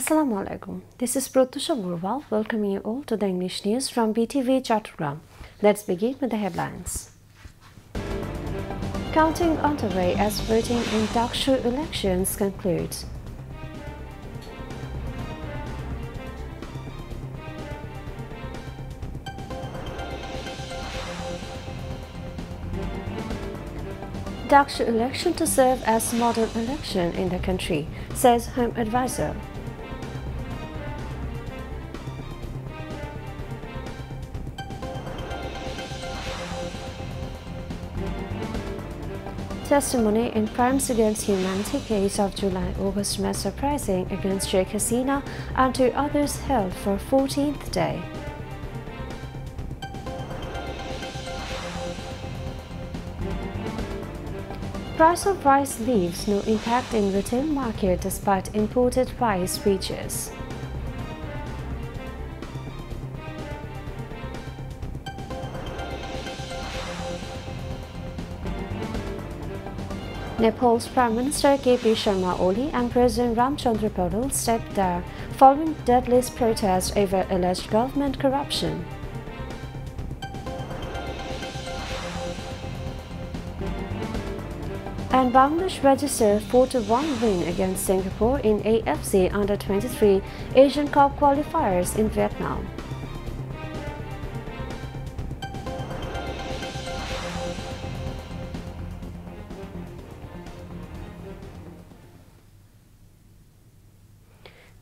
Assalamu alaikum. This is Pratusha Burwal welcoming you all to the English news from BTV Chattogram. Let's begin with the headlines. Counting underway as voting in Dakshu elections concludes. Dakshu election to serve as model election in the country, says Home Advisor. Testimony in Crimes Against Humanity case of July-August mass uprising against Sheikh Hasina and two others held for 14th day. Price of rice leaves no impact in retail market despite imported rice reaches. Nepal's Prime Minister KP Sharma Oli and President Ramchandra Paul stepped down following deadliest protests over alleged government corruption. And Bangladesh registered 4-1 win against Singapore in AFC Under-23 Asian Cup qualifiers in Vietnam.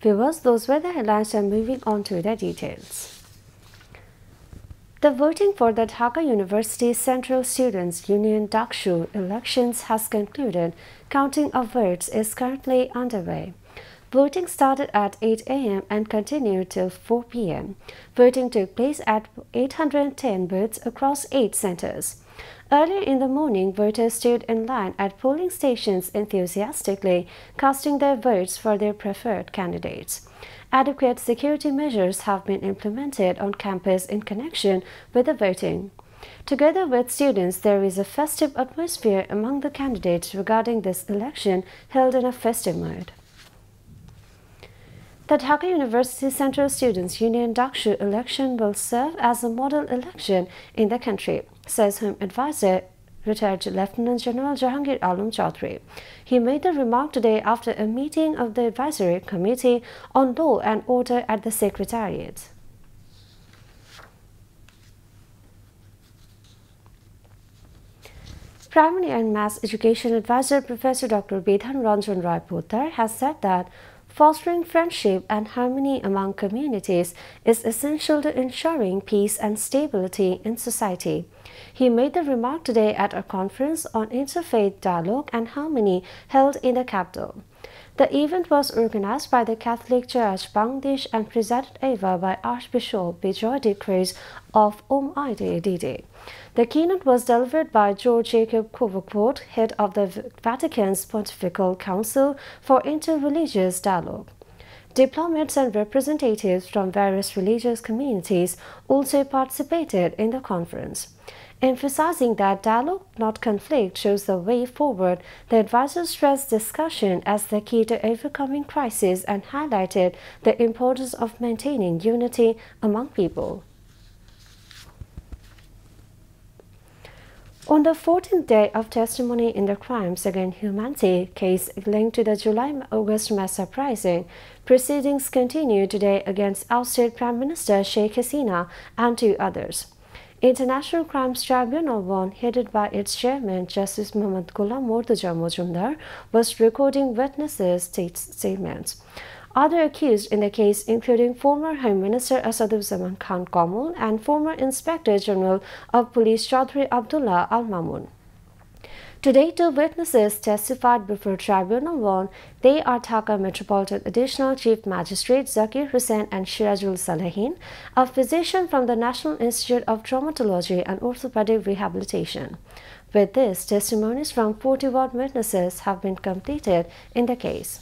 Viewers, those were the headlines and moving on to the details. The voting for the Dhaka University Central Students' Union Dakshu elections has concluded. Counting of votes is currently underway. Voting started at 8 a.m. and continued till 4 p.m. Voting took place at 810 booths across 8 centers. Earlier in the morning, voters stood in line at polling stations enthusiastically, casting their votes for their preferred candidates. Adequate security measures have been implemented on campus in connection with the voting. Together with students, there is a festive atmosphere among the candidates regarding this election held in a festive mood. The Dhaka University Central Students' Union Dakshu election will serve as a model election in the country, says Home Advisor, retired Lieutenant General Jahangir Alam Chaudhry. He made the remark today after a meeting of the Advisory Committee on Law and Order at the Secretariat. Primary and Mass Education Advisor Professor Dr. Bidhan Ranjan Rai Pottar has said that fostering friendship and harmony among communities is essential to ensuring peace and stability in society. He made the remark today at a conference on interfaith dialogue and harmony held in the capital. The event was organized by the Catholic Church Bangladesh and presided over by Archbishop Bijoy de Cruz of Dede. The keynote was delivered by George Jacob Kovokvot, head of the Vatican's Pontifical Council for Interreligious Dialogue. Diplomats and representatives from various religious communities also participated in the conference. Emphasizing that dialogue, not conflict, shows the way forward, the advisor stressed discussion as the key to overcoming crises and highlighted the importance of maintaining unity among people. On the 14th day of testimony in the Crimes Against Humanity case linked to the July-August mass uprising, proceedings continue today against ousted Prime Minister Sheikh Hasina and two others. International Crimes Tribunal 1, headed by its chairman, Justice Muhammad Ghulam Murtaza Majumdar, was recording witnesses' statements. Other accused in the case, including former Home Minister Asaduzzaman Khan Kamal and former Inspector General of Police Chaudhry Abdullah Al Mamun. Today, two witnesses testified before Tribunal 1. They are Dhaka Metropolitan Additional Chief Magistrate Zakir Hussain and Shirajul Salehin, a physician from the National Institute of Traumatology and Orthopedic Rehabilitation. With this, testimonies from 41 witnesses have been completed in the case.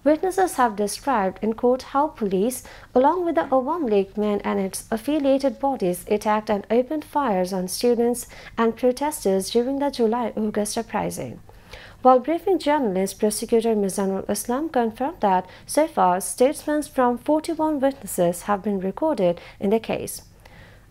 Witnesses have described in court how police, along with the Awam League men and its affiliated bodies, attacked and opened fires on students and protesters during the July-August uprising. While briefing journalists, prosecutor Mizanul Islam confirmed that so far statements from 41 witnesses have been recorded in the case.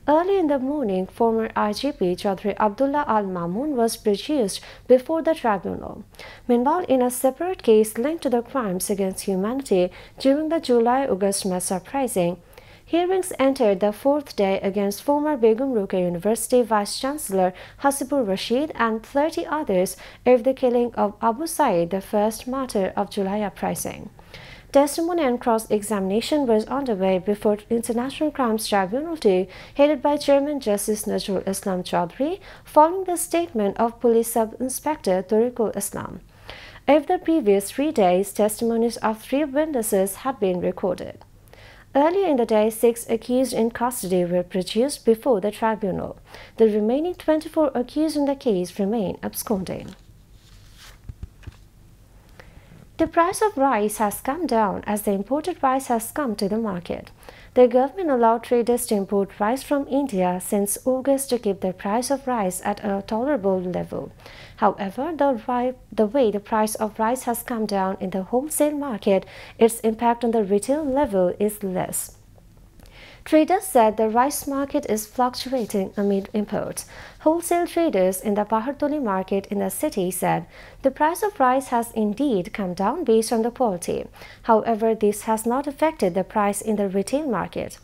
Early in the morning, former IGP Chaudhry Abdullah Al Mamun was produced before the tribunal. Meanwhile, in a separate case linked to the crimes against humanity during the July-August mass uprising, hearings entered the fourth day against former Begum Rokeya University Vice-Chancellor Hasibur Rashid and 30 others over the killing of Abu Saeed, the first martyr of July uprising. Testimony and cross-examination was underway before International Crimes Tribunal 2, headed by Chairman Justice Nazrul Islam Chaudhry, following the statement of Police Sub-Inspector Tariqul Islam. Over the previous 3 days, testimonies of 3 witnesses had been recorded. Earlier in the day, 6 accused in custody were produced before the tribunal. The remaining 24 accused in the case remain absconding. The price of rice has come down as the imported rice has come to the market. The government allowed traders to import rice from India since August to keep the price of rice at a tolerable level. However, the way the price of rice has come down in the wholesale market, its impact on the retail level is less. Traders said the rice market is fluctuating amid imports. Wholesale traders in the Pahartoli market in the city said the price of rice has indeed come down based on the quality. However, this has not affected the price in the retail market.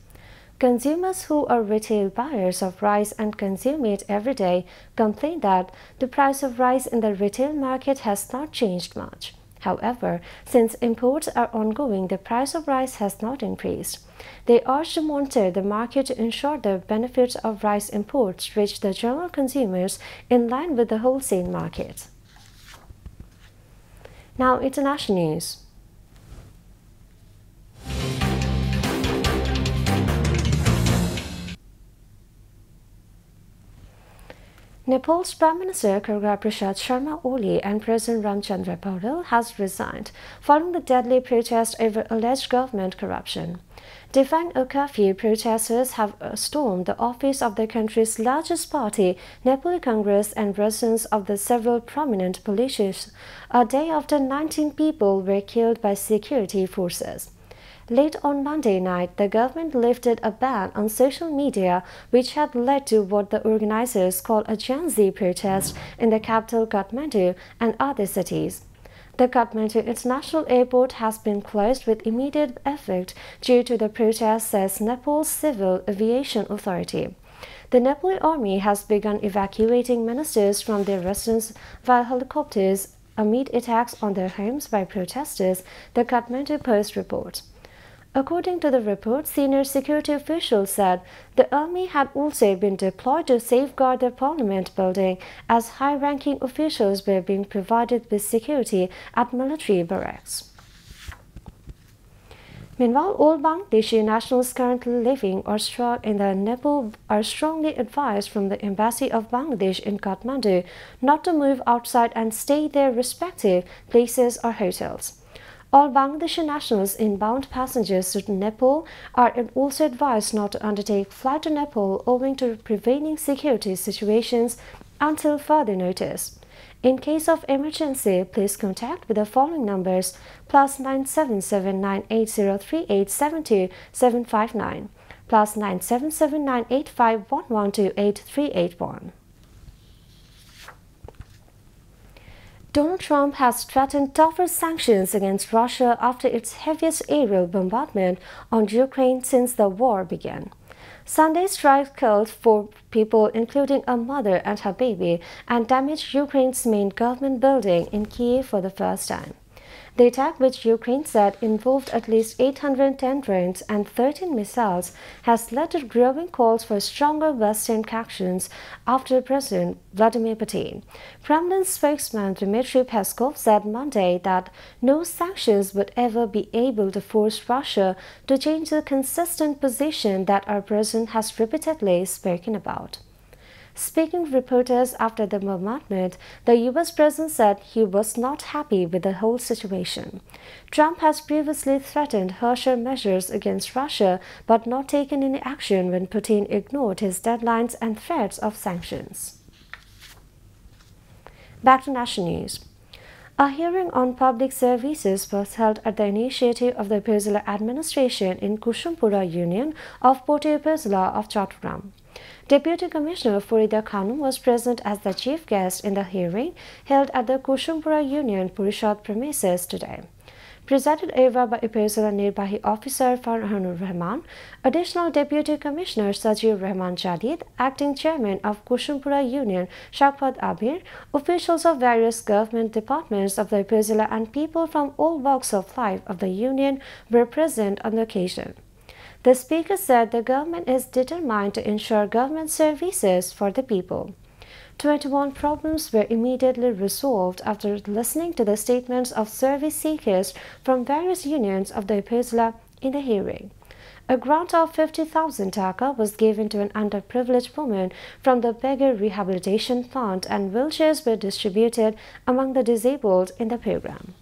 Consumers who are retail buyers of rice and consume it every day complain that the price of rice in the retail market has not changed much. However, since imports are ongoing, the price of rice has not increased. They urge to monitor the market to ensure the benefits of rice imports reach the general consumers in line with the wholesale market. Now, international news. Nepal's Prime Minister Khadga Prasad Sharma Oli and President Ramchandra Paudel has resigned following the deadly protest over alleged government corruption. Defying a curfew, protesters have stormed the office of the country's largest party, Nepali Congress, and residence of the several prominent politicians a day after 19 people were killed by security forces. Late on Monday night, the government lifted a ban on social media, which had led to what the organizers call a Gen Z protest in the capital Kathmandu and other cities. The Kathmandu International Airport has been closed with immediate effect due to the protest, says Nepal's Civil Aviation Authority. The Nepali army has begun evacuating ministers from their residence via helicopters amid attacks on their homes by protesters, the Kathmandu Post reports. According to the report, senior security officials said the army had also been deployed to safeguard the parliament building as high-ranking officials were being provided with security at military barracks. Meanwhile, all Bangladeshi nationals currently living or struck in Nepal are strongly advised from the Embassy of Bangladesh in Kathmandu not to move outside and stay in their respective places or hotels. All Bangladeshi nationals inbound passengers to Nepal are also advised not to undertake flight to Nepal owing to prevailing security situations until further notice. In case of emergency, please contact with the following numbers: +977 980 3872 759, +977 985 1128 381. Donald Trump has threatened tougher sanctions against Russia after its heaviest aerial bombardment on Ukraine since the war began. Sunday's strike killed 4 people, including a mother and her baby, and damaged Ukraine's main government building in Kyiv for the first time. The attack, which Ukraine said involved at least 810 drones and 13 missiles, has led to growing calls for stronger Western actions after President Vladimir Putin. Kremlin spokesman Dmitry Peskov said Monday that no sanctions would ever be able to force Russia to change the consistent position that our president has repeatedly spoken about. Speaking to reporters after the bombardment, the U.S. president said he was not happy with the whole situation. Trump has previously threatened harsher measures against Russia but not taken any action when Putin ignored his deadlines and threats of sanctions. Back to national news. A hearing on public services was held at the initiative of the Upazila administration in Kushumpura Union of Poti Upazila of Chattogram. Deputy Commissioner Farida Khanum was present as the chief guest in the hearing held at the Kushumpura Union Parishad premises today. Presided over by Upazila Nirbahi Officer Farhanur Rahman, Additional Deputy Commissioner Sajid Rahman Jadid, Acting Chairman of Kushumpura Union Shakfat Abir, officials of various government departments of the Upazila and people from all walks of life of the Union were present on the occasion. The speaker said the government is determined to ensure government services for the people. 21 problems were immediately resolved after listening to the statements of service seekers from various unions of the Upazila in the hearing. A grant of 50,000 taka was given to an underprivileged woman from the Beggar Rehabilitation Fund and wheelchairs were distributed among the disabled in the program.